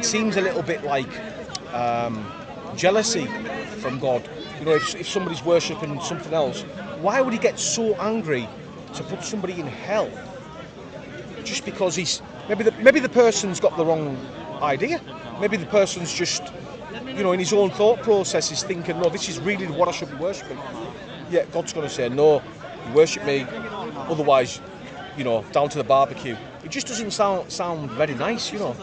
it seems a little bit like jealousy from God. You know, if somebody's worshipping something else, why would he get so angry to put somebody in hell just because he's maybe the person's got the wrong idea. Maybe the person's just, you know, in his own thought process is thinking, no, this is really what I should be worshipping. Yeah, God's going to say, no, you worship me, otherwise, you know, down to the barbecue. It just doesn't sound very nice, you know.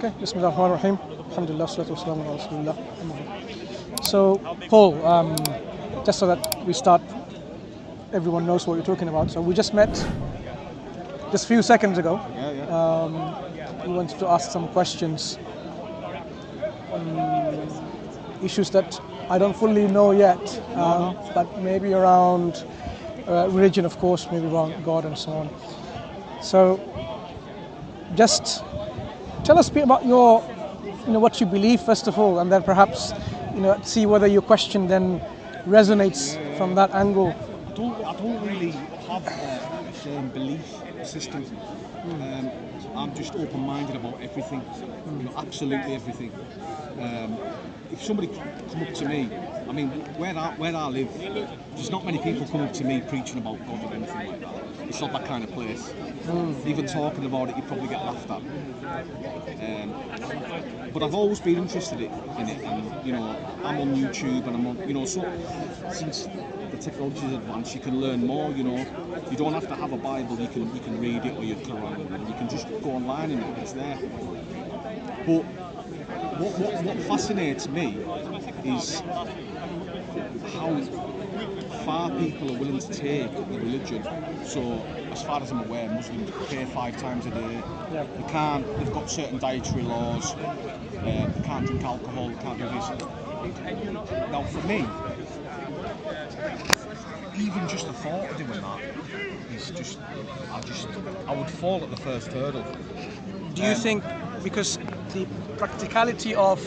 Okay, Bismillahirrahmanirrahim. Alhamdulillah, salatu wassalamu ala Rasulullah. So, Paul, just so that we start, everyone knows what you're talking about. So we just met just a few seconds ago. We wanted to ask some questions on issues that I don't fully know yet, but maybe around religion, of course, maybe around God and so on. So, just tell us a bit about your, you know, what you believe first of all, and then perhaps, you know, see whether your question then resonates from that angle. I don't really have a firm belief system. I'm just open-minded about everything, you know, absolutely everything. If somebody come up to me, I mean, where I live, there's not many people come up to me preaching about God or anything like that. It's not that kind of place. Even talking about it, you probably get laughed at. But I've always been interested in it, and you know, I'm on YouTube, and I'm on, you know, so since the technology is advanced, you can learn more. You know, you don't have to have a Bible. You can read it or your Quran, and you can just go online and it's there. But what fascinates me is how far people are willing to take the religion. So, as far as I'm aware, Muslims pray 5 times a day. Yeah. They've got certain dietary laws. They can't drink alcohol. They can't do this. Now, for me, even just the thought of doing that is just, I would fall at the first hurdle. Do you think because the practicality of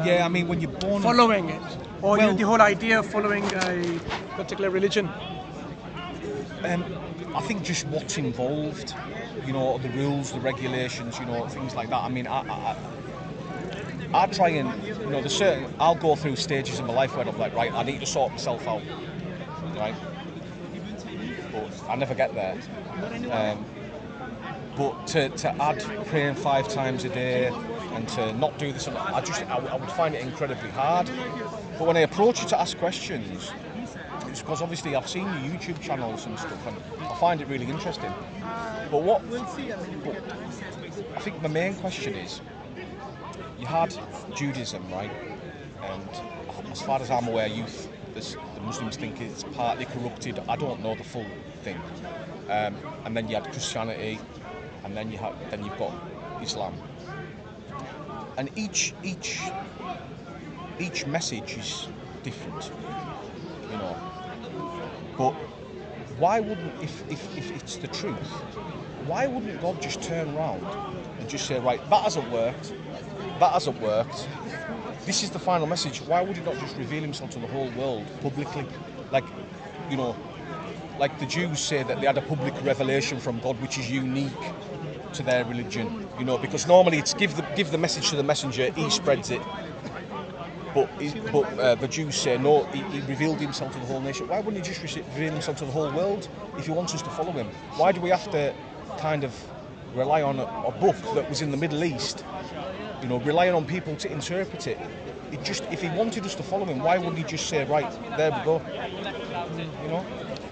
yeah, I mean, when you're born following it, or the whole idea of following a particular religion? I think just what's involved, you know, the rules, the regulations, you know, things like that. I mean, I try and, you know, I'll go through stages in my life where I'm like, right, I need to sort myself out, right? But I never get there. But to add praying 5 times a day and to not do this, I would find it incredibly hard. But when I approach you to ask questions, it's because obviously I've seen your YouTube channels and stuff, and I find it really interesting. But I think the main question is, you had Judaism, right? And as far as I'm aware, the Muslims think it's partly corrupted. I don't know the full thing. And then you had Christianity, and then you've got Islam. And each message is different, you know. But why wouldn't, if it's the truth, why wouldn't God just turn around and just say, right, that hasn't worked, this is the final message. Why would he not just reveal himself to the whole world publicly? Like, you know, like the Jews say that they had a public revelation from God which is unique to their religion, you know, because normally it's give the message to the messenger, he spreads it. But the Jews say, no, he revealed himself to the whole nation. Why wouldn't he just reveal himself to the whole world if he wants us to follow him? Why do we have to kind of rely on a book that was in the Middle East, you know, relying on people to interpret it? If he wanted us to follow him, why wouldn't he just say, right, there we go, you know?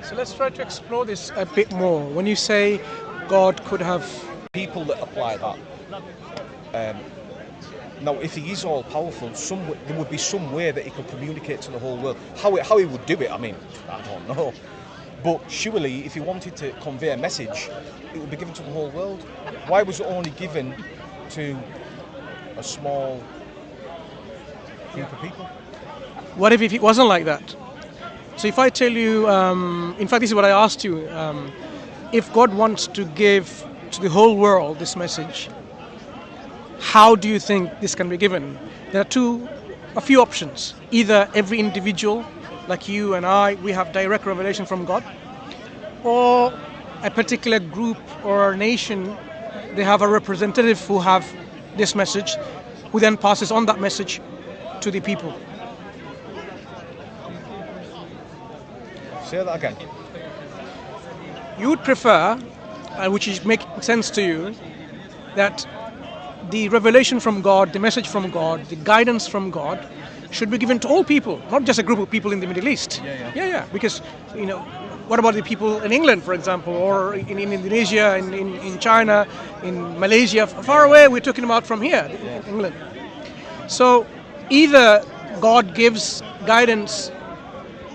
So let's try to explore this a bit more. When you say God could have... People that apply that, now, if he is all-powerful, there would be some way that he could communicate to the whole world. How he would do it, I mean, I don't know. But surely, if he wanted to convey a message, it would be given to the whole world. Why was it only given to a small group of people? What if it wasn't like that? So if I tell you, in fact, this is what I asked you, if God wants to give to the whole world this message, how do you think this can be given? There are a few options. Either every individual, like you and I, we have direct revelation from God, or a particular group or nation, they have a representative who have this message, who then passes on that message to the people. Say that again. You would prefer, which is making sense to you, that the revelation from God, the message from God, the guidance from God should be given to all people, not just a group of people in the Middle East. Yeah. Because, what about the people in England, for example, or in Indonesia, in China, in Malaysia, far away, we're talking about from here, England. So either God gives guidance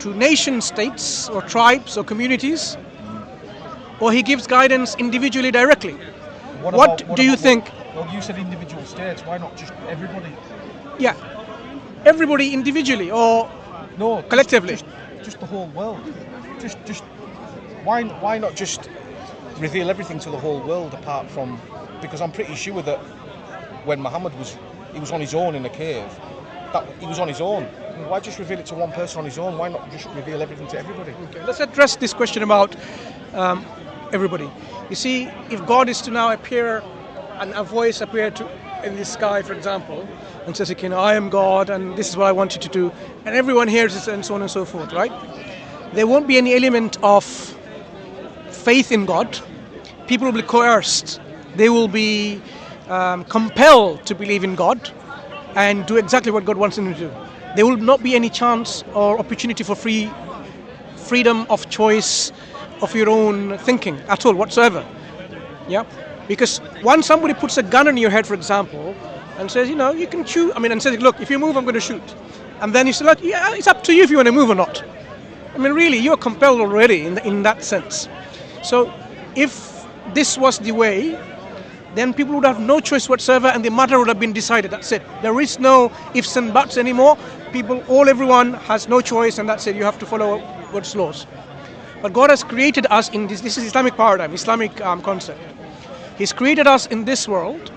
to nation states or tribes or communities, or he gives guidance individually directly. What do you think? Well, you said individual states. Why not just everybody? Yeah, everybody individually or collectively. Just the whole world. Just why not just reveal everything to the whole world apart from, because I'm pretty sure that when Muhammad was on his own in a cave, that he was on his own. Why just reveal it to one person on his own? Why not just reveal everything to everybody? Okay, let's address this question about everybody. You see, if God is to now appear, and a voice appear in the sky, for example, and says, I am God, and this is what I want you to do, and everyone hears it, and so on and so forth, right? There won't be any element of faith in God. People will be coerced. They will be compelled to believe in God and do exactly what God wants them to do. There will not be any chance or opportunity for freedom of choice of your own thinking at all whatsoever. Yeah, because once somebody puts a gun on your head, for example, and says, you can choose. And says, look, if you move, I'm going to shoot. And then you say, look, yeah, it's up to you if you want to move or not. Really, you're compelled already in that sense. So, if this was the way, then people would have no choice whatsoever, and the matter would have been decided. That's it. There is no ifs and buts anymore. Everyone has no choice, and that's it. You have to follow God's laws. But God has created us in this is Islamic paradigm, Islamic concept. He's created us in this world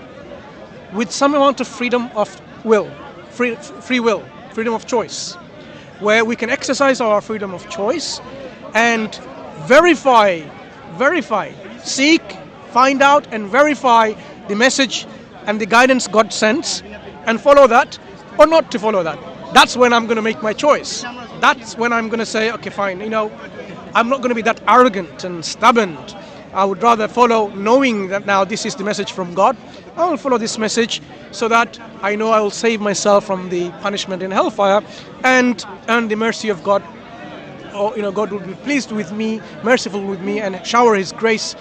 with some amount of freedom of will, free will, freedom of choice, where we can exercise our freedom of choice and verify, seek, find out and verify the message and the guidance God sends and follow that or not to follow that. That's when I'm going to make my choice. That's when I'm going to say, okay, fine, I'm not going to be that arrogant and stubborn. I would rather follow knowing that now this is the message from God. I will follow this message so that I know I will save myself from the punishment in hellfire and earn the mercy of God. Or, God will be pleased with me, merciful with me, and shower His grace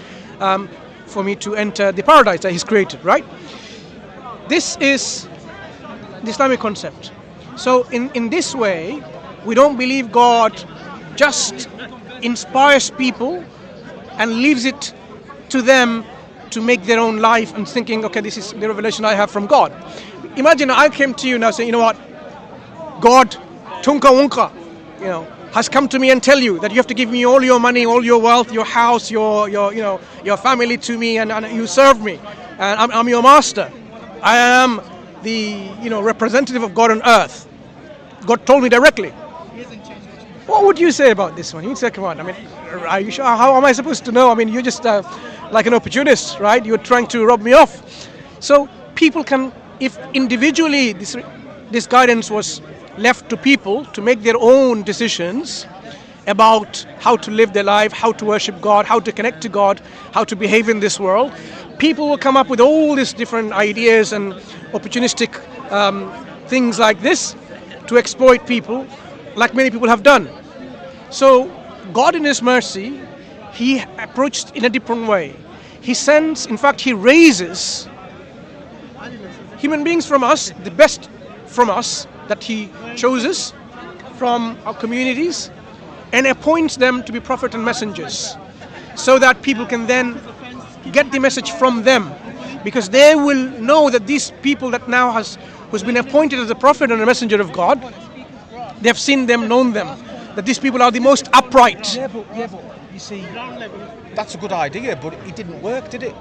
for me to enter the paradise that He's created, right? This is the Islamic concept. So in this way, we don't believe God just inspires people and leaves it to them to make their own life and thinking, okay, this is the revelation I have from God. Imagine I came to you now saying, what, God, Tunka Wunka, has come to me and tell you that you have to give me all your money, all your wealth, your house, your family to me, and you serve me, and I'm your master. I am the representative of God on earth. God told me directly. What would you say about this one? You'd say, come on, are you sure? How am I supposed to know? You're just like an opportunist, right? You're trying to rob me off. So people can, if individually this guidance was left to people to make their own decisions about how to live their life, how to worship God, how to connect to God, how to behave in this world, people will come up with all these different ideas and opportunistic things like this to exploit people, like many people have done. So God in His mercy, He approached in a different way. He sends, in fact, He raises human beings from us, the best from us that He chooses from our communities, and appoints them to be prophet and messengers, so that people can then get the message from them, because they will know that these people that now who's been appointed as a prophet and a messenger of God, they have seen them, known them, that these people are the most upright. Yeah, but you see, that's a good idea, but it didn't work, did it?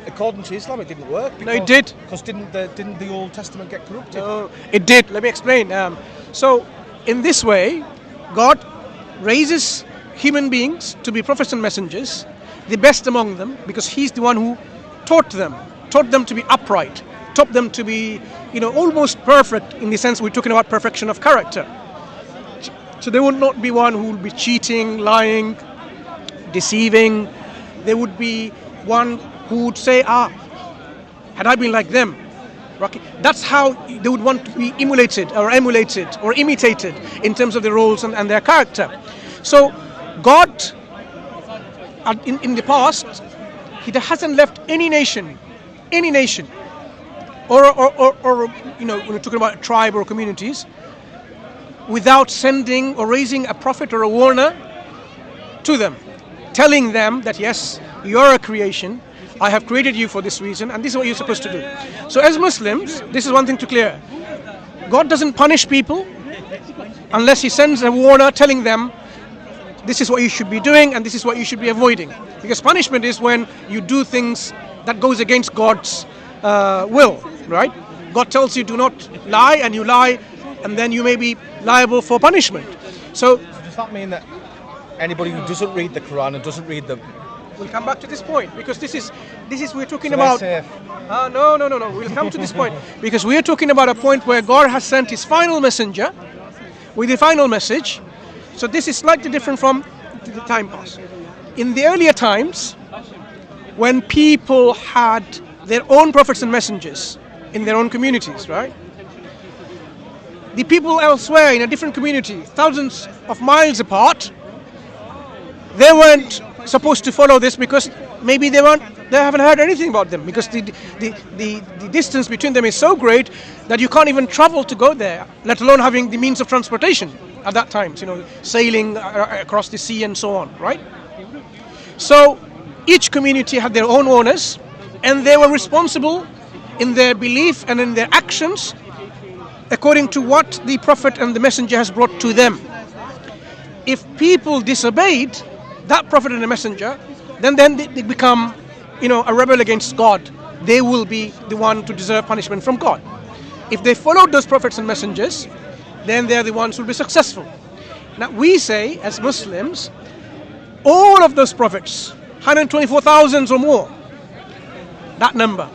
According to Islam, it didn't work. No, it did. Because didn't the Old Testament get corrupted? No, it did. Let me explain. So, in this way, God raises human beings to be prophets and messengers, the best among them, because he's the one who taught them to be upright, taught them to be, almost perfect, in the sense we're talking about perfection of character. So there would not be one who would be cheating, lying, deceiving. There would be one who would say, had I been like them. Okay. That's how they would want to be emulated or imitated in terms of their roles and their character. So God, in the past, He hasn't left any nation, or when we're talking about a tribe or communities, without sending or raising a prophet or a warner to them, telling them that yes, you're a creation, I have created you for this reason, and this is what you're supposed to do. So as Muslims, this is one thing to clear. God doesn't punish people unless He sends a warner telling them this is what you should be doing and this is what you should be avoiding. Because punishment is when you do things that goes against God's will, right? God tells you do not lie, and you lie, and then you may be liable for punishment. So does that mean that anybody who doesn't read the Quran and doesn't read the... We'll come back to this point, because this is we're talking about... No. We'll come to this point, because we're talking about a point where God has sent His final messenger with the final message. So this is slightly different from the time past. In the earlier times, when people had their own prophets and messengers in their own communities, right? The people elsewhere in a different community, thousands of miles apart, they weren't supposed to follow this, because maybe they haven't heard anything about them, because the distance between them is so great that you can't even travel to go there, let alone having the means of transportation at that time, sailing across the sea and so on, right? So each community had their own owners, and they were responsible in their belief and in their actions according to what the prophet and the messenger has brought to them. If people disobeyed that prophet and the messenger, then they become, a rebel against God. They will be the one to deserve punishment from God. If they followed those prophets and messengers, then they're the ones who will be successful. Now we say, as Muslims, all of those prophets, 124,000 or more, that number,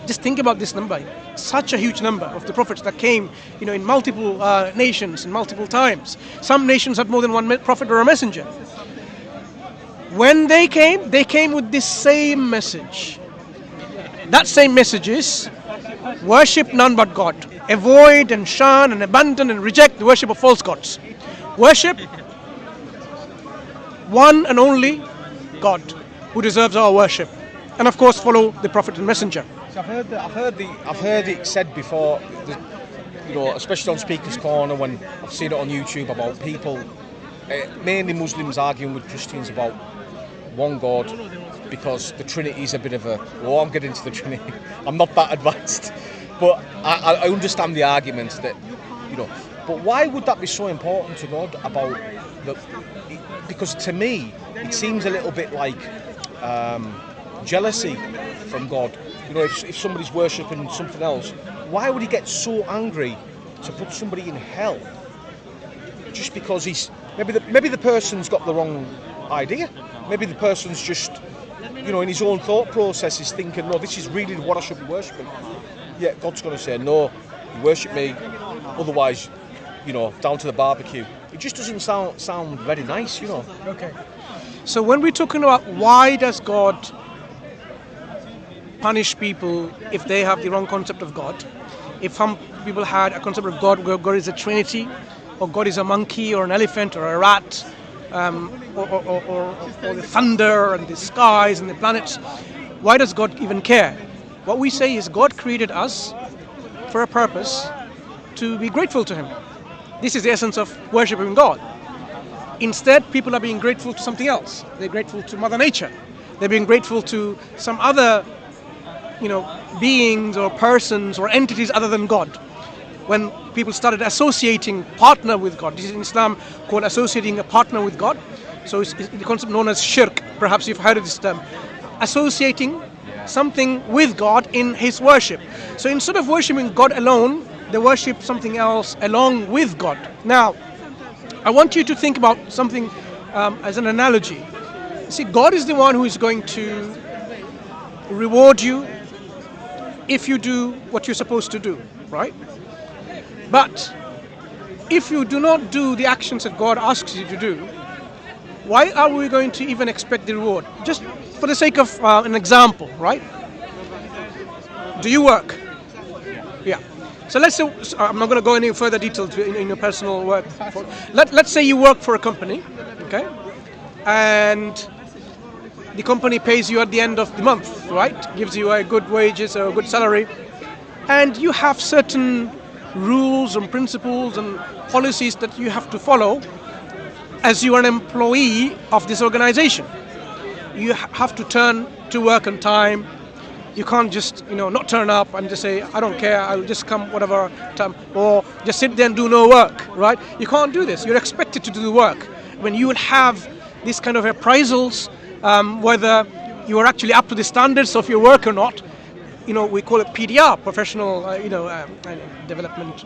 just think about this number, such a huge number of the prophets that came, in multiple nations, in multiple times. Some nations had more than one prophet or a messenger. When they came with this same message. That same message is, worship none but God. Avoid and shun and abandon and reject the worship of false gods. Worship one and only God, who deserves our worship. And of course follow the prophet and messenger. So I've heard it said before, especially on Speaker's Corner, when I've seen it on YouTube, about people, mainly Muslims, arguing with Christians about one God, because the Trinity is a bit of a... Well, I'm getting into the Trinity. I'm not that advanced, but I understand the argument that, But why would that be so important to God about the? Because to me, it seems a little bit like jealousy from God. If somebody's worshipping something else, why would He get so angry to put somebody in hell just because he's maybe the person's got the wrong idea? Maybe the person's just in his own thought process is thinking, no, this is really what I should be worshipping. Yeah, God's going to say, no, you worship me, otherwise, down to the barbecue. It just doesn't sound very nice, Okay. So when we're talking about why does God punish people if they have the wrong concept of God, if some people had a concept of God where God is a trinity, or God is a monkey or an elephant or a rat, or the thunder and the skies and the planets, why does God even care? What we say is God created us for a purpose, to be grateful to Him. This is the essence of worshipping God. Instead, people are being grateful to something else. They're grateful to Mother Nature. They're being grateful to some other, beings or persons or entities other than God. When people started associating partner with God, this is in Islam called associating a partner with God. So it's the concept known as shirk. Perhaps you've heard of this term. Associating something with God in His worship. So instead of worshipping God alone, they worship something else along with God. Now, I want you to think about something as an analogy. See, God is the one who is going to reward you if you do what you're supposed to do, right? But if you do not do the actions that God asks you to do, why are we going to even expect the reward? Just for the sake of an example, right? Do you work? Yeah. So let's say, I'm not going to go any further detail in your personal work. Let's say you work for a company, okay? And the company pays you at the end of the month, right? Gives you a good wages or a good salary. And you have certain rules and principles and policies that you have to follow as you are an employee of this organization. You have to turn to work on time. You can't just, not turn up and just say, I don't care, I'll just come whatever time, or just sit there and do no work, right? You can't do this. You're expected to do the work. When you will have this kind of appraisals, whether you are actually up to the standards of your work or not, we call it PDR, professional, development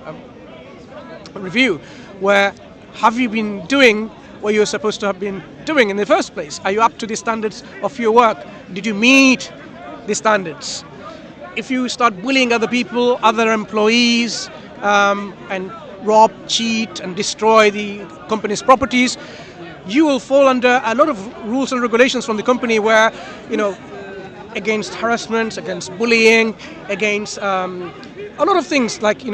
review, where have you been doing what you're supposed to have been doing in the first place? Are you up to the standards of your work? Did you meet the standards? If you start bullying other people, other employees, and rob, cheat, and destroy the company's properties, you will fall under a lot of rules and regulations from the company where, against harassment, against bullying, against a lot of things like,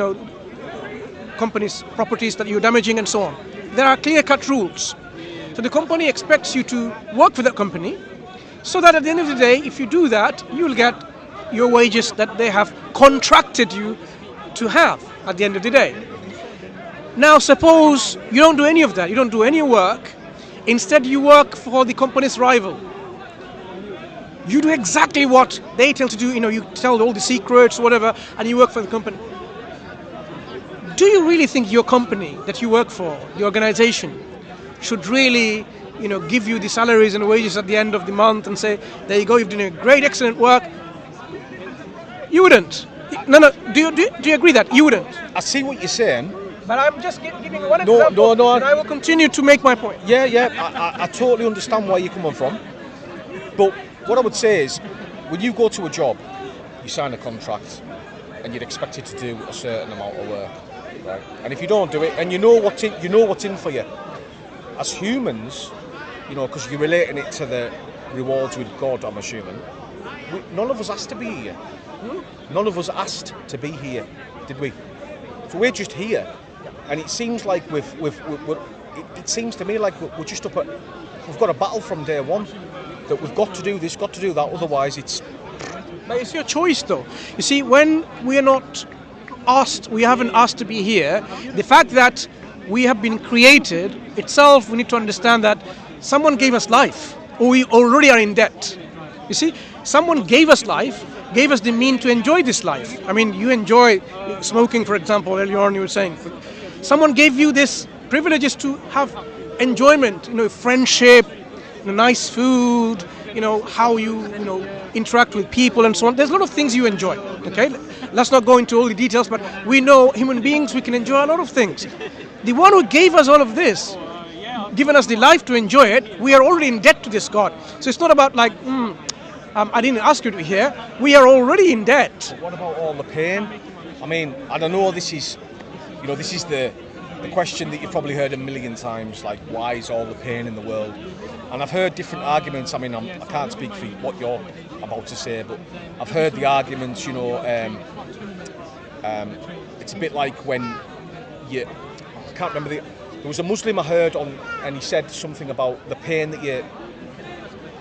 company's properties that you're damaging and so on. There are clear-cut rules. So the company expects you to work for that company so that at the end of the day, if you do that, you'll get your wages that they have contracted you to have at the end of the day. Now, suppose you don't do any of that. You don't do any work. Instead, you work for the company's rival. You do exactly what they tell to do. You tell all the secrets, whatever, and you work for the company. Do you really think your company that you work for, the organization, should really, give you the salaries and wages at the end of the month and say, there you go, you've done a great, excellent work? You wouldn't. No. Do you agree that? You wouldn't. I see what you're saying. But I'm just giving one example. No. And I will continue to make my point. Yeah. I totally understand where you're coming from. But what I would say is, when you go to a job, you sign a contract, and you're expected to do a certain amount of work, right? And if you don't do it, and you know what's in for you, as humans, because you're relating it to the rewards with God, I'm assuming. None of us asked to be here. None of us asked to be here, did we? So we're just here, and it seems like it seems to me like we're just up at. We've got a battle from day one that we've got to do this, got to do that. Otherwise, it's. But it's your choice, though. You see, when we are not asked, we haven't asked to be here. The fact that we have been created itself, we need to understand that someone gave us life, or we already are in debt. You see, someone gave us life, gave us the means to enjoy this life. I mean, you enjoy smoking, for example, earlier on you were saying. Someone gave you this privileges to have enjoyment, friendship, nice food, how you interact with people and so on. There's a lot of things you enjoy, okay? Let's not go into all the details, but we know human beings, we can enjoy a lot of things. The one who gave us all of this, given us the life to enjoy it, we are already in debt to this God. So it's not about like, I didn't ask you to be here. We are already in debt. What about all the pain? I mean, I don't know, this is the question that you've probably heard a million times, like, why is all the pain in the world? And I've heard different arguments. I mean, I can't speak for what you're about to say, but I've heard the arguments, it's a bit like when I can't remember, there was a Muslim I heard on, and he said something about the pain that you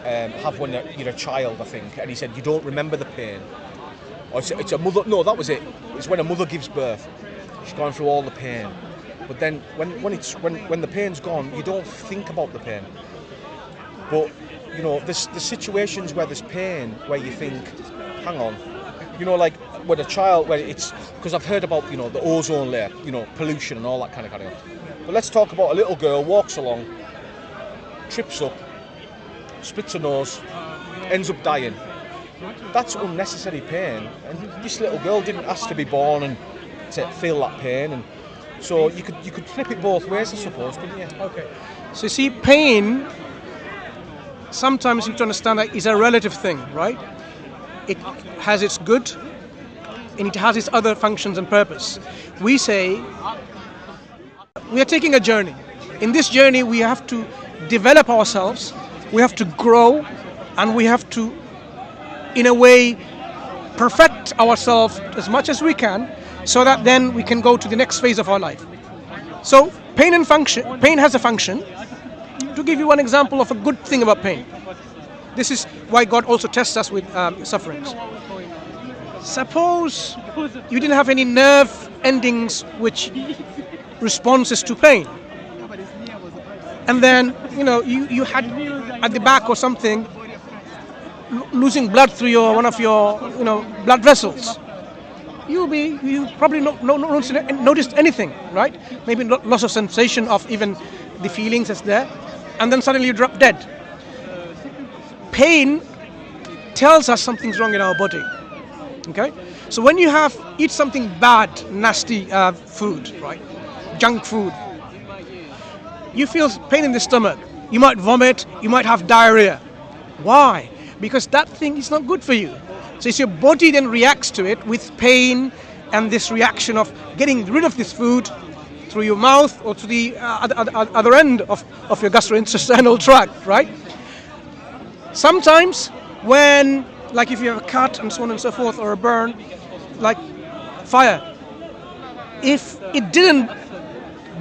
have when you're a child, I think, and he said you don't remember the pain. Or it's a mother, no, that was it. It's when a mother gives birth. She's going through all the pain. But then when the pain's gone, you don't think about the pain. But there's situations where there's pain where you think, hang on, like with a child, where it's because I've heard about the ozone layer, pollution and all that kind of thing. But let's talk about a little girl walks along, trips up, splits her nose, ends up dying. That's unnecessary pain, and this little girl didn't ask to be born and to feel that pain, and so you could flip it both ways, I suppose, couldn't you? Okay. So you see, pain, sometimes you need to understand that is a relative thing, right? It has its good and it has its other functions and purpose. We say we are taking a journey. In this journey, we have to develop ourselves, we have to grow, and we have to, in a way, perfect ourselves as much as we can, so that then we can go to the next phase of our life. So pain has a function. To give you one example of a good thing about pain, this is why God also tests us with sufferings. Suppose you didn't have any nerve endings which responses to pain, and then you had at the back or something losing blood through one of your blood vessels. You probably not noticed anything, right? Maybe loss of sensation of even the feelings that's there, and then suddenly you drop dead. Pain tells us something's wrong in our body. Okay, so when you eat something bad, nasty food, right, junk food, you feel pain in the stomach. You might vomit. You might have diarrhea. Why? Because that thing is not good for you. So it's your body then reacts to it with pain and this reaction of getting rid of this food through your mouth or to the other end of your gastrointestinal tract, right? Sometimes when, like if you have a cut and so on and so forth, or a burn, like fire, if it didn't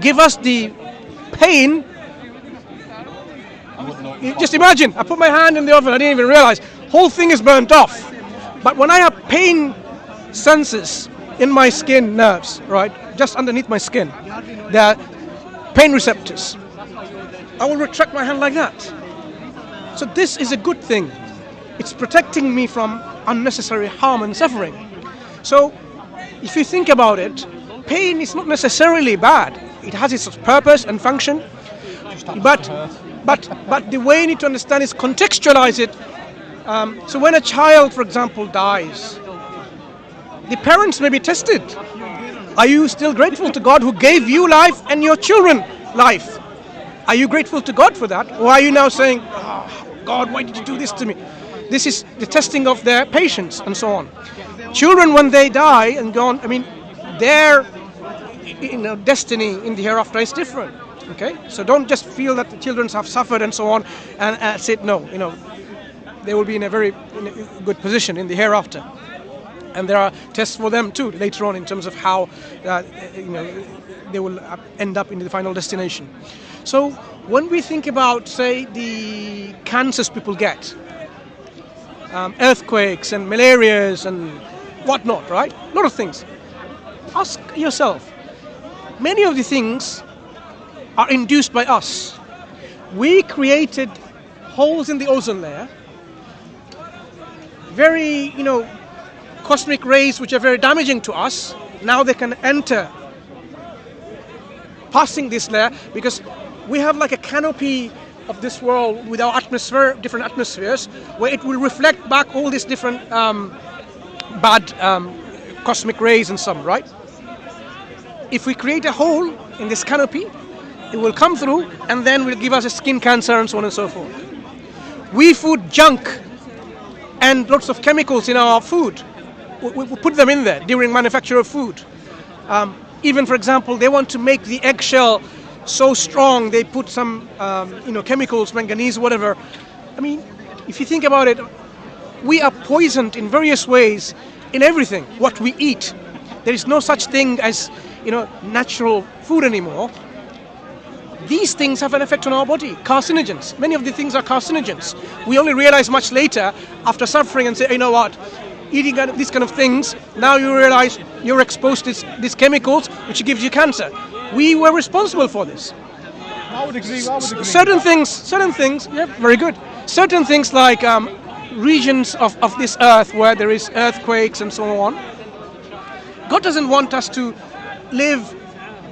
give us the pain, just imagine, I put my hand in the oven, I didn't even realize, whole thing is burnt off. But when I have pain senses in my skin nerves, right, just underneath my skin, there are pain receptors, I will retract my hand like that. So this is a good thing. It's protecting me from unnecessary harm and suffering. So if you think about it, pain is not necessarily bad. It has its purpose and function, but the way you need to understand is contextualize it. So when a child, for example, dies, the parents may be tested. Are you still grateful to God who gave you life and your children life? Are you grateful to God for that? Or are you now saying, oh, God, why did you do this to me? This is the testing of their patience and so on. Children, when they die and gone, their destiny in the hereafter is different. Okay, so don't just feel that the children have suffered and so on, and say no. They will be in a very good position in the hereafter, and there are tests for them too later on in terms of how they will end up in the final destination. So when we think about, say, the cancers people get, earthquakes and malarias and whatnot, right? A lot of things. Ask yourself, many of the things are induced by us. We created holes in the ozone layer, very, cosmic rays which are very damaging to us. Now they can enter, passing this layer, because we have like a canopy of this world with our atmosphere, different atmospheres, where it will reflect back all these different bad cosmic rays and some, right? If we create a hole in this canopy, it will come through and then will give us a skin cancer and so on and so forth. We food junk and lots of chemicals in our food. We put them in there during manufacture of food. Even, for example, they want to make the eggshell so strong, they put some chemicals, manganese, whatever. If you think about it, we are poisoned in various ways in everything, what we eat. There is no such thing as natural food anymore. These things have an effect on our body, carcinogens. Many of the things are carcinogens. We only realize much later after suffering and say, you know what, eating these kind of things, now you realize you're exposed to these chemicals which gives you cancer. We were responsible for this. I would agree. Certain things, yeah, very good. Certain things like regions of this earth where there is earthquakes and so on. God doesn't want us to live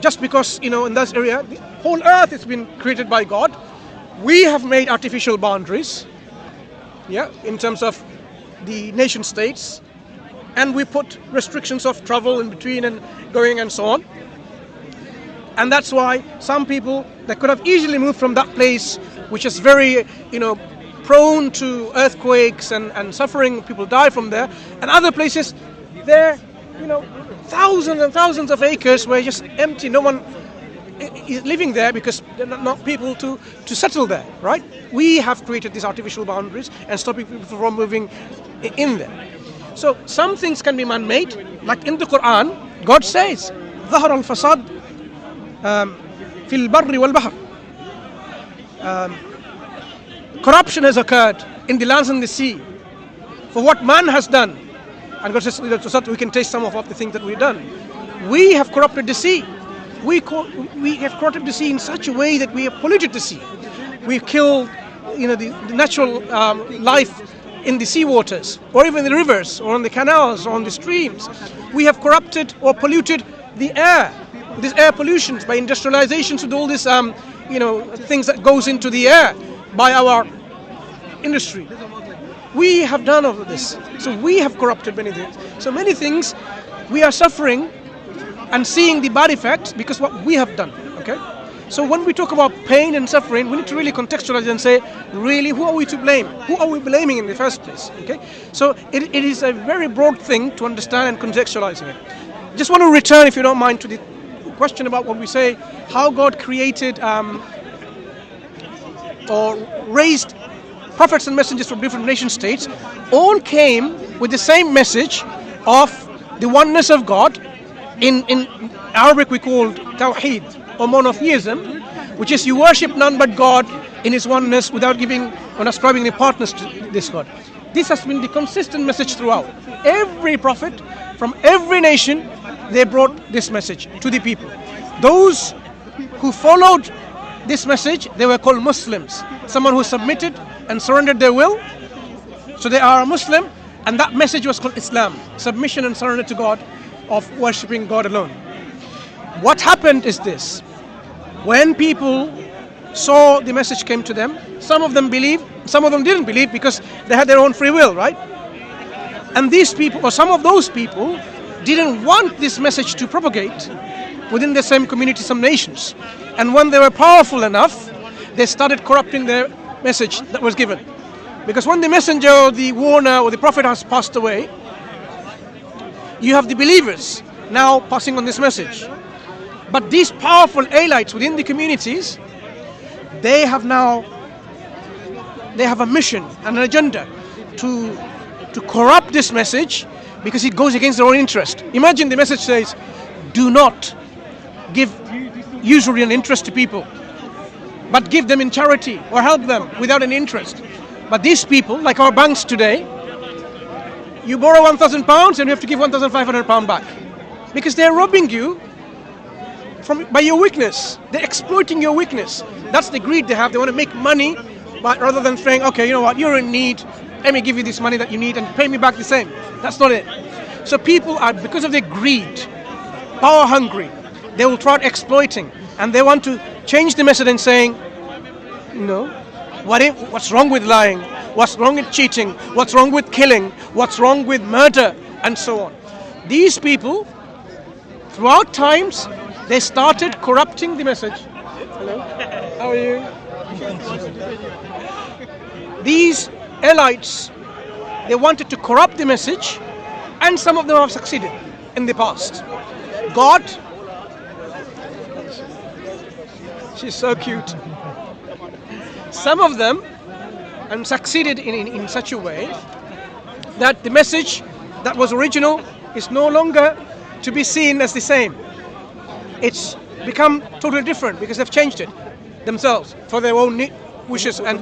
just because, in that area. The whole earth has been created by God. We have made artificial boundaries, in terms of the nation states, and we put restrictions of travel in between and going and so on. And that's why some people that could have easily moved from that place, which is very, prone to earthquakes and suffering, people die from there, and other places, there, thousands and thousands of acres were just empty. No one is living there because there are not people to settle there, right? We have created these artificial boundaries and stopping people from moving in there. So some things can be man-made, like in the Quran, God says, ظهر الفساد في البر والبحر. Corruption has occurred in the lands and the sea for what man has done. And God says, so we can taste some of the things that we've done. We have corrupted the sea. We have corrupted the sea in such a way that we have polluted the sea. We've killed, the natural life in the sea waters, or even the rivers, or on the canals, or on the streams. We have corrupted or polluted the air. These air pollutions by industrializations with all these, things that goes into the air by our industry. We have done all of this. So we have corrupted many things. So many things we are suffering and seeing the bad effects because what we have done. Okay? So when we talk about pain and suffering, we need to really contextualize and say, really, who are we to blame? Who are we blaming in the first place? Okay? So it is a very broad thing to understand and contextualizing it. Just want to return, if you don't mind, to the question about what we say, how God created or raised prophets and messengers from different nation states, all came with the same message of the oneness of God. In Arabic we call tawheed or monotheism, which is you worship none but God in His oneness without giving or ascribing any partners to this God. This has been the consistent message throughout. Every prophet from every nation, they brought this message to the people. Those who followed this message, they were called Muslims. Someone who submitted and surrendered their will. So they are a Muslim, and that message was called Islam, submission and surrender to God, of worshipping God alone. What happened is this: when people saw the message came to them, some of them believed, some of them didn't believe because they had their own free will, right? And these people, or some of those people, didn't want this message to propagate within the same community, some nations. And when they were powerful enough, they started corrupting their message that was given. Because when the messenger or the warner or the prophet has passed away, you have the believers now passing on this message. But these powerful elites within the communities, they have a mission and an agenda to corrupt this message because it goes against their own interest. Imagine the message says, do not give usury and interest to people, but give them in charity or help them without an interest. But these people, like our banks today, you borrow £1,000 and you have to give £1,500 back because they're robbing you by your weakness. They're exploiting your weakness. That's the greed they have. They want to make money, but rather than saying, okay, you know what, you're in need, let me give you this money that you need and pay me back the same. That's not it. So people are, because of their greed, power hungry, they will try exploiting, and they want to change the message and saying, what's wrong with lying? What's wrong with cheating? What's wrong with killing? What's wrong with murder? And so on. These people, throughout times, they started corrupting the message. Hello, how are you? These elites, they wanted to corrupt the message, and some of them have succeeded in the past. God, she's so cute. Some of them and succeeded in such a way that the message that was original is no longer to be seen as the same. It's become totally different because they've changed it themselves for their own wishes and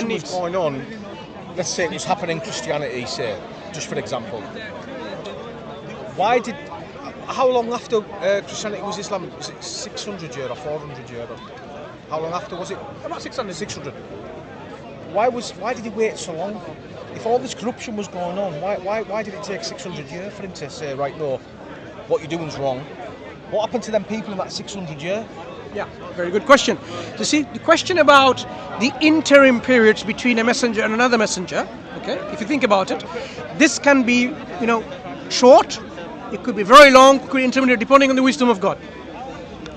needs. Going on, let's say it was happening in Christianity, say, just for example. How long after Christianity was Islam? Was it 600 years or 400 years? How long after was it? About 600. 600. Why did he wait so long? If all this corruption was going on, why did it take 600 years for him to say, right, no, what you're doing is wrong? What happened to them people in that 600 years? Yeah, very good question. You see, the question about the interim periods between a messenger and another messenger, okay, if you think about it, this can be, short, it could be very long, it could be intermediate, depending on the wisdom of God.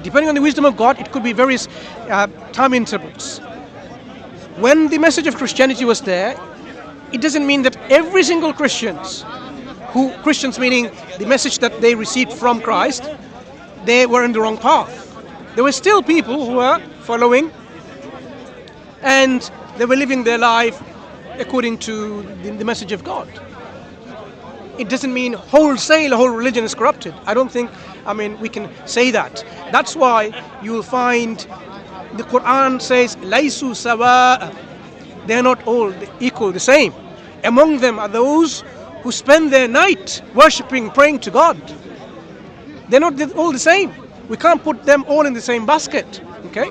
Depending on the wisdom of God, it could be various time intervals. When the message of Christianity was there, it doesn't mean that every single Christians meaning the message that they received from Christ, they were in the wrong path. There were still people who were following, and they were living their life according to the message of God. It doesn't mean wholesale whole religion is corrupted. I don't think, we can say that. That's why you will find the Quran says, "Laysu sawa." They're not all equal, the same. Among them are those who spend their night worshipping, praying to God. They're not all the same. We can't put them all in the same basket. Okay?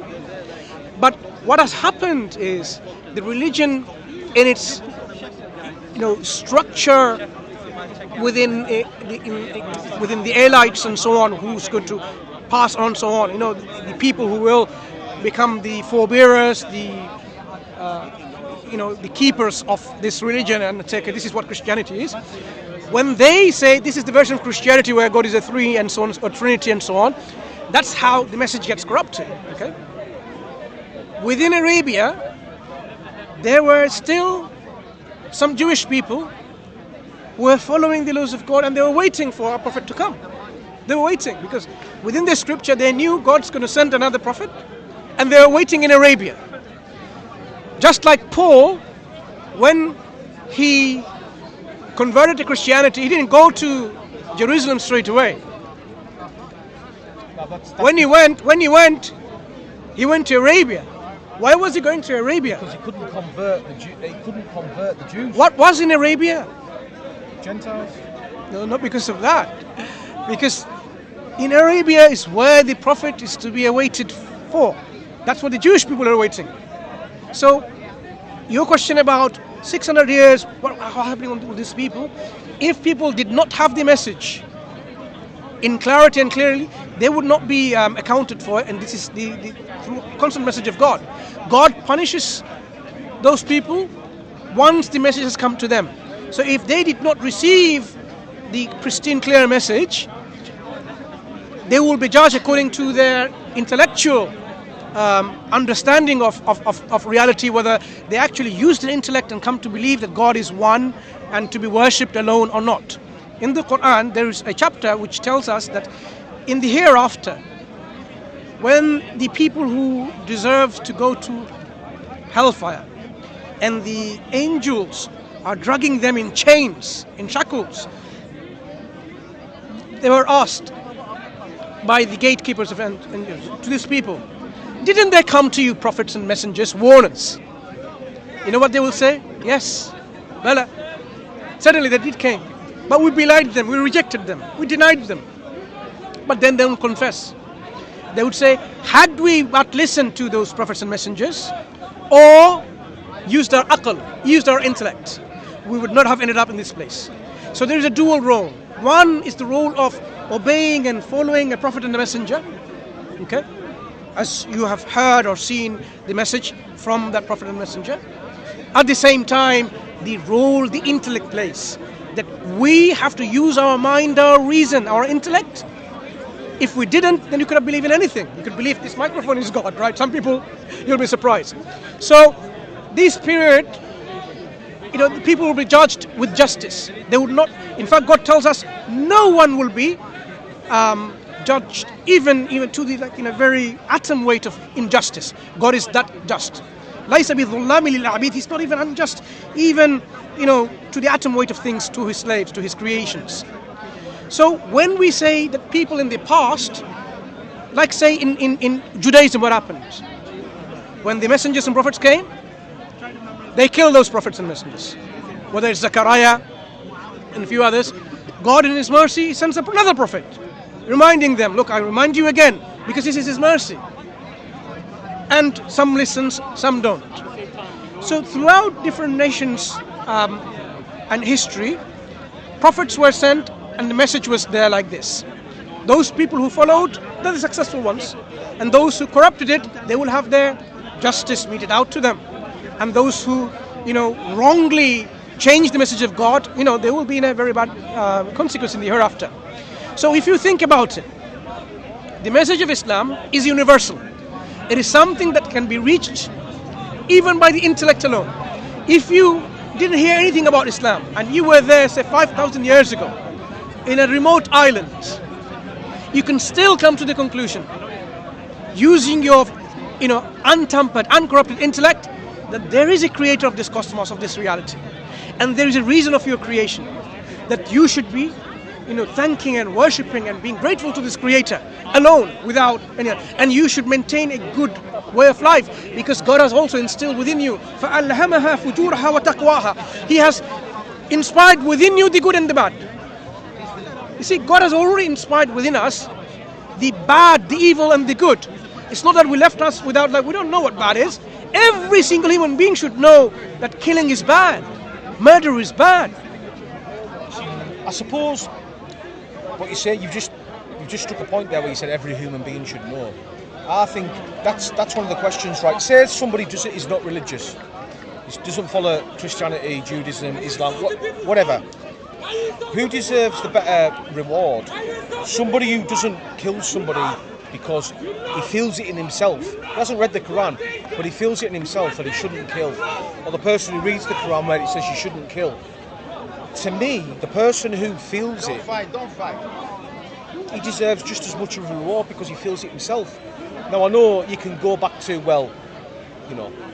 But what has happened is the religion in its structure within the elites and so on, who's going to pass on, so on. The people who will become the forebearers, the keepers of this religion, and say, okay, this is what Christianity is. When they say this is the version of Christianity where God is a three and so on, or Trinity and so on, that's how the message gets corrupted. Okay. Within Arabia, there were still some Jewish people who were following the laws of God, and they were waiting for a prophet to come. They were waiting because within the scripture they knew God's going to send another prophet, and they were waiting in Arabia. Just like Paul, when he converted to Christianity, he didn't go to Jerusalem straight away. When he went, he went to Arabia. Why was he going to Arabia? Because he couldn't convert the Jews. What was in Arabia? Gentiles? No, not because of that. Because in Arabia is where the prophet is to be awaited for. That's what the Jewish people are waiting. So, your question about 600 years, what happening with these people? If people did not have the message in clarity and clearly, they would not be accounted for. And this is the constant message of God. God punishes those people once the message has come to them. So if they did not receive the pristine, clear message, they will be judged according to their intellectual understanding of reality, whether they actually use their intellect and come to believe that God is one and to be worshipped alone or not. In the Quran, there is a chapter which tells us that in the hereafter, when the people who deserve to go to hellfire and the angels are dragging them in chains, in shackles, they were asked by the gatekeepers of angels to these people, didn't there come to you prophets and messengers, warn us? You know what they will say? Yes, Bala. Certainly they did came, but we belied them, we rejected them, we denied them. But then they will confess. They would say, had we but listened to those prophets and messengers, or used our aql, used our intellect, we would not have ended up in this place. So there is a dual role. One is the role of obeying and following a prophet and a messenger, okay, as you have heard or seen the message from that prophet and messenger. At the same time, the role the intellect plays, that we have to use our mind, our reason, our intellect. If we didn't, then you could have believed in anything. You could believe this microphone is God, right? Some people, you'll be surprised. So this period, the people will be judged with justice. They would not, in fact, God tells us no one will be judged even to the very atom weight of injustice. God is that just. He's not even unjust, even to the atom weight of things, to his slaves, to his creations. So when we say that people in the past, like say in Judaism, what happened? When the messengers and prophets came, they killed those prophets and messengers. Whether it's Zechariah and a few others, God in his mercy sends up another prophet, reminding them, look, I remind you again, because this is his mercy. And some listens, some don't. So throughout different nations and history, prophets were sent and the message was there like this. Those people who followed, they're the successful ones. And those who corrupted it, they will have their justice meted out to them. And those who, wrongly changed the message of God, they will be in a very bad consequence in the hereafter. So if you think about it, the message of Islam is universal. It is something that can be reached even by the intellect alone. If you didn't hear anything about Islam and you were there, say 5,000 years ago, in a remote island, you can still come to the conclusion, using your untampered, uncorrupted intellect, that there is a creator of this cosmos, of this reality. And there is a reason of your creation, that you should be thanking and worshipping and being grateful to this creator alone, without any, and you should maintain a good way of life, because God has also instilled within you فَأَلْهَمَهَا فُجُورَهَا وَتَقْوَاهَا. He has inspired within you the good and the bad. You see, God has already inspired within us the bad, the evil and the good. It's not that we left us without, we don't know what bad is. Every single human being should know that killing is bad, murder is bad. I suppose what you say, you've just struck a point there where you said every human being should know. I think that's one of the questions, right? Say somebody is not religious, doesn't follow Christianity, Judaism, Islam, whatever. Who deserves the better reward? Somebody who doesn't kill somebody because he feels it in himself. He hasn't read the Quran, but he feels it in himself that he shouldn't kill. Or the person who reads the Quran where it says you shouldn't kill. To me, the person who feels it, he deserves just as much of a reward because he feels it himself. Now, I know you can go back to,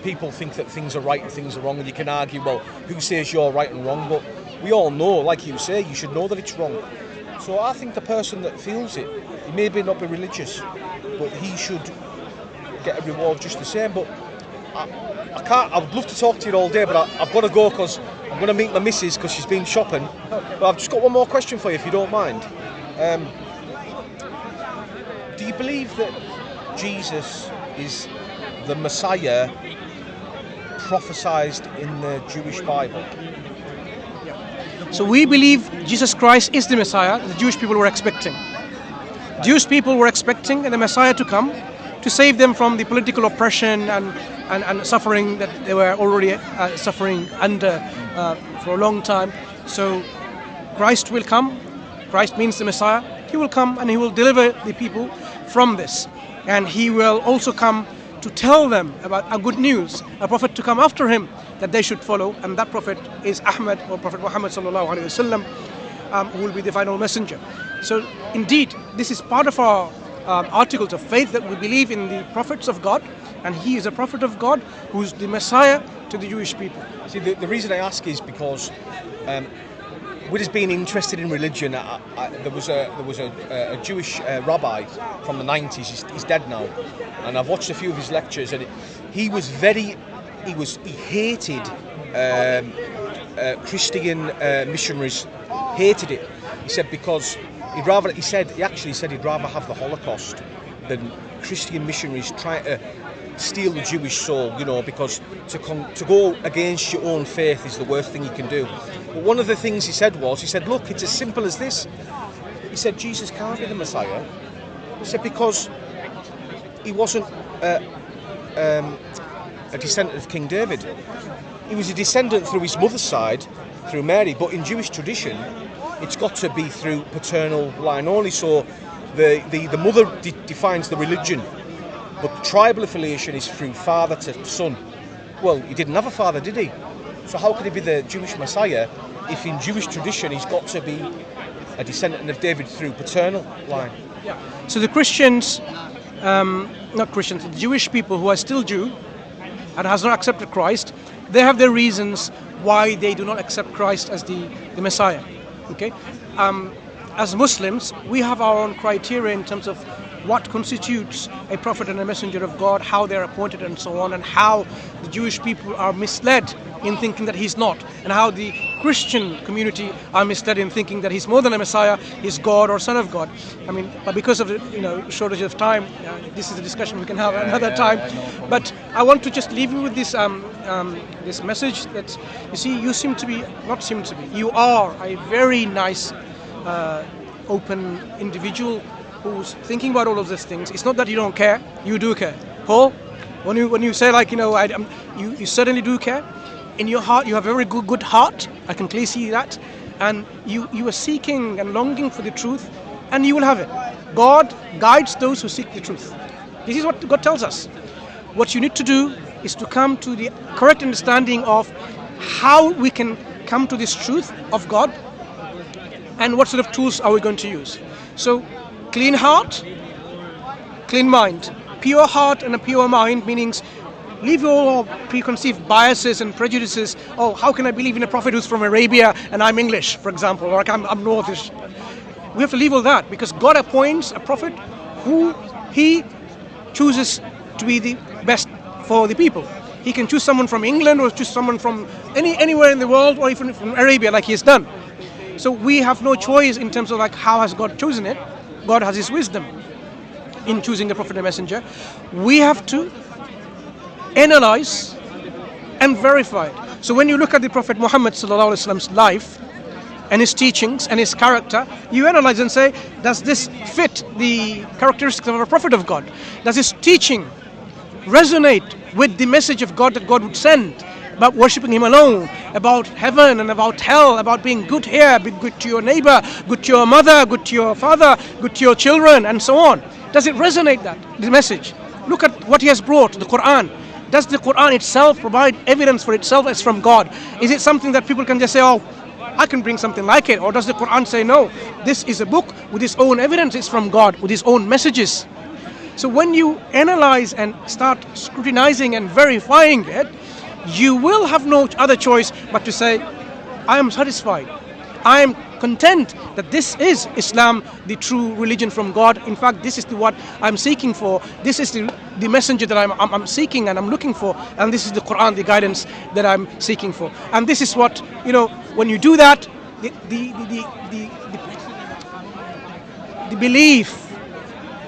people think that things are right and things are wrong, and you can argue, who says you're right and wrong? But we all know, like you say, you should know that it's wrong. So I think the person that feels it, he may not be religious, but he should get a reward just the same. But I would love to talk to you all day, but I've got to go because I'm going to meet my missus because she's been shopping. But I've just got one more question for you, if you don't mind. Do you believe that Jesus is the Messiah prophesied in the Jewish Bible? So we believe Jesus Christ is the Messiah the Jewish people were expecting. Jewish people were expecting the Messiah to come to save them from the political oppression and suffering that they were already suffering under for a long time. So Christ will come. Christ means the Messiah. He will come and he will deliver the people from this. And he will also come to tell them about a good news, a prophet to come after him that they should follow, and that prophet is Ahmad, or Prophet Muhammad sallallahu alaihi wasallam, who will be the final messenger. So indeed, this is part of our articles of faith, that we believe in the prophets of God, and he is a prophet of God who's the Messiah to the Jewish people. See, the reason I ask is because with us being interested in religion, there was a Jewish rabbi from the 90s. He's dead now, and I've watched a few of his lectures, and he hated Christian missionaries. Hated it. He said because he actually said he'd rather have the Holocaust than Christian missionaries trying to steal the Jewish soul, because to go against your own faith is the worst thing you can do. But one of the things he said, look, it's as simple as this. He said Jesus can't be the Messiah. He said because he wasn't a descendant of King David. He was a descendant through his mother's side, through Mary, but in Jewish tradition, it's got to be through paternal line only. So the mother defines the religion, but tribal affiliation is through father to son. Well, he didn't have a father, did he? So how could he be the Jewish Messiah if in Jewish tradition he's got to be a descendant of David through paternal line? Yeah. So the Christians, not Christians, the Jewish people who are still Jew and has not accepted Christ, they have their reasons why they do not accept Christ as the Messiah. Okay. As Muslims, we have our own criteria in terms of what constitutes a prophet and a messenger of God, how they're appointed and so on, and how the Jewish people are misled in thinking that he's not, and how the Christian community are misled in thinking that he's more than a Messiah, he's God or Son of God. I mean, but because of the shortage of time, this is a discussion we can have another time. But I want to just leave you with this this message that you are a very nice, open individual who's thinking about all of these things. It's not that you don't care, you do care. Paul, when you say you certainly do care. In your heart, you have a very good heart. I can clearly see that, and you are seeking and longing for the truth, and you will have it. God guides those who seek the truth. This is what God tells us. What you need to do is to come to the correct understanding of how we can come to this truth of God and what sort of tools are we going to use. So, clean heart, clean mind. Pure heart and a pure mind means leave all preconceived biases and prejudices. Oh, how can I believe in a prophet who's from Arabia and I'm English, for example, or I'm Northish? We have to leave all that because God appoints a prophet who He chooses to be the best for the people. He can choose someone from England or choose someone from anywhere in the world or even from Arabia like He has done. So we have no choice in terms of like how has God chosen it. God has His wisdom in choosing the prophet and messenger. We have to analyze and verify it. So when you look at the Prophet Muhammad sallallahu alaihi wasallam's life and his teachings and his character, you analyze and say, does this fit the characteristics of a prophet of God? Does his teaching resonate with the message of God that God would send about worshipping Him alone, about heaven and about hell, about being good here, be good to your neighbor, good to your mother, good to your father, good to your children, and so on? Does it resonate, the message? Look at what He has brought, the Quran. Does the Quran itself provide evidence for itself as from God? Is it something that people can just say, oh, I can bring something like it? Or does the Quran say, no, this is a book with its own evidence, it's from God, with His own messages? So when you analyze and start scrutinizing and verifying it, you will have no other choice but to say, I am satisfied. I am content that this is Islam, the true religion from God. In fact, this is what I'm seeking for. This is the messenger that I'm seeking and I'm looking for. And this is the Quran, the guidance that I'm seeking for. And this is what, when you do that, the belief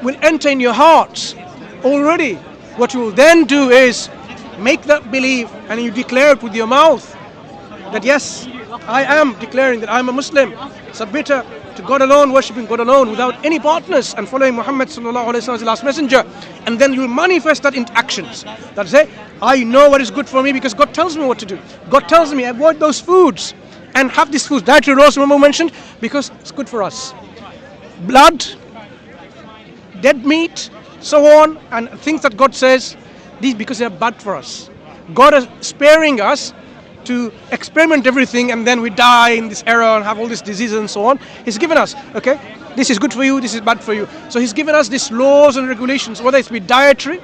will enter in your hearts already. What you will then do is make that belief and you declare it with your mouth that yes, I am declaring that I'm a Muslim, submitter to God alone, worshipping God alone without any partners and following Muhammad sallallahu alaihi wasallam as the last messenger. And then you will manifest that into actions. That say, I know what is good for me because God tells me what to do. God tells me avoid those foods and have these foods. Dietary laws, remember mentioned, because it's good for us. Blood, dead meat, so on, and things that God says, these because they are bad for us. God is sparing us to experiment everything and then we die in this era and have all these diseases and so on. He's given us, okay, this is good for you, this is bad for you. So He's given us these laws and regulations, whether it's be dietary,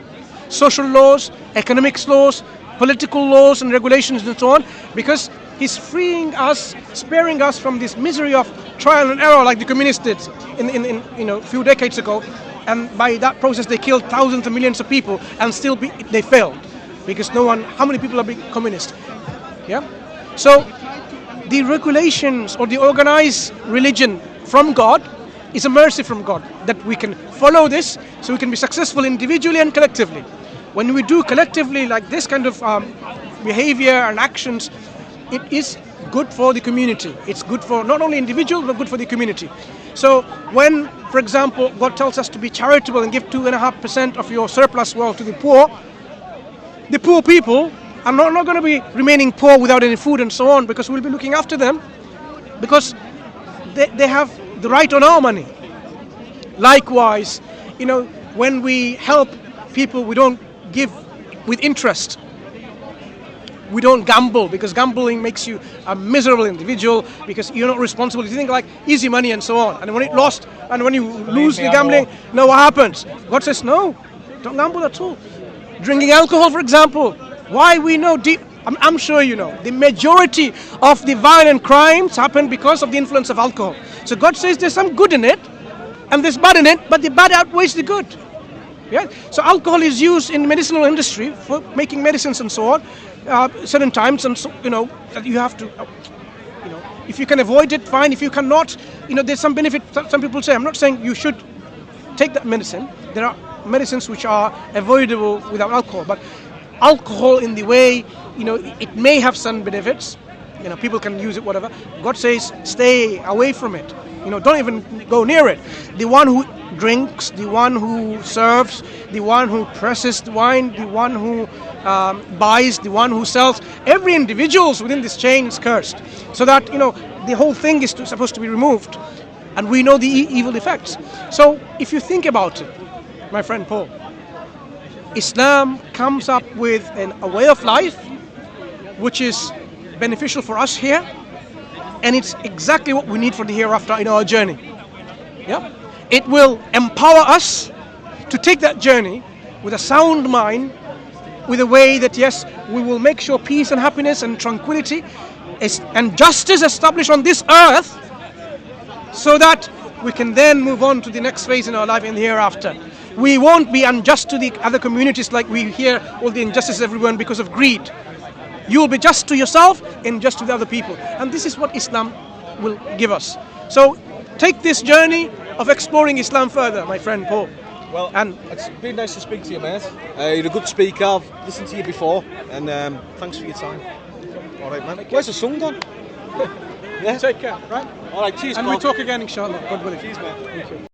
social laws, economics laws, political laws and regulations and so on, because He's freeing us, sparing us from this misery of trial and error like the communists did in a few decades ago. And by that process they killed thousands of millions of people and still they failed because how many people are being communist? Yeah. So the regulations or the organized religion from God is a mercy from God that we can follow this so we can be successful individually and collectively. When we do collectively like this kind of behavior and actions, it is good for the community. It's good for not only individuals but good for the community. So when, for example, God tells us to be charitable and give 2.5% of your surplus wealth to the poor people are not going to be remaining poor without any food and so on, because we'll be looking after them because they have the right on our money. Likewise, when we help people, we don't give with interest. We don't gamble because gambling makes you a miserable individual because you're not responsible. You think like easy money and so on. And when it lost, and when you lose the gambling, what happens? God says, no, don't gamble at all. Drinking alcohol, for example. Why we know deep, I'm sure you know, the majority of the violent crimes happen because of the influence of alcohol. So God says there's some good in it and there's bad in it, but the bad outweighs the good. Yeah. So alcohol is used in the medicinal industry for making medicines and so on. Certain times, and so, that you have to, if you can avoid it, fine. If you cannot, there's some benefit. Some people say, I'm not saying you should take that medicine. There are medicines which are avoidable without alcohol, but alcohol in the way, it may have some benefits. People can use it, whatever. God says, stay away from it. Don't even go near it. The one who drinks, the one who serves, the one who presses the wine, the one who buys, the one who sells, every individual within this chain is cursed. So that, the whole thing is supposed to be removed. and we know the evil effects. So if you think about it, my friend Paul, Islam comes up with a way of life which is beneficial for us here, and it's exactly what we need for the hereafter in our journey. Yeah? It will empower us to take that journey with a sound mind, with a way that, yes, we will make sure peace and happiness and tranquility and justice established on this earth, so that we can then move on to the next phase in our life in the hereafter. We won't be unjust to the other communities like we hear all the injustices everyone because of greed. You will be just to yourself and just to the other people. And this is what Islam will give us. So take this journey of exploring Islam further, my friend Paul. Well, and it's been nice to speak to you, mate. You're a good speaker. I've listened to you before, and thanks for your time. All right, man. Where's the sun gone? Yeah. Take care, right? All right, cheers. And Paul. we'll talk again, inshallah. God willing. Cheers, mate. Thank you.